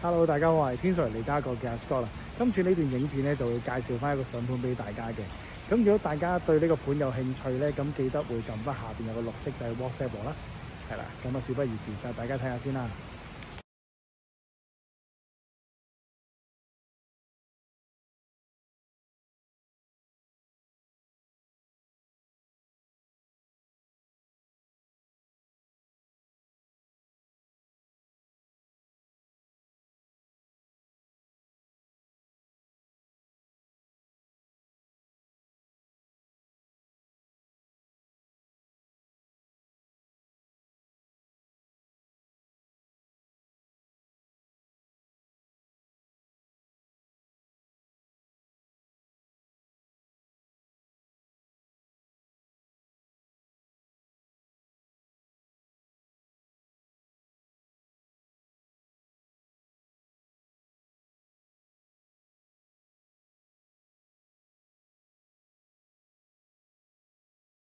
Hello，大家好，我係天水圍利嘉閣嘅阿 Scott 啦。今次呢段影片咧就會介紹翻一個筍盤俾大家嘅。咁如果大家對呢個盤有興趣咧，咁記得會撳翻下邊有個綠色就係 WhatsApp 我啦。係啦，咁啊事不宜遲，帶大家睇下先啦。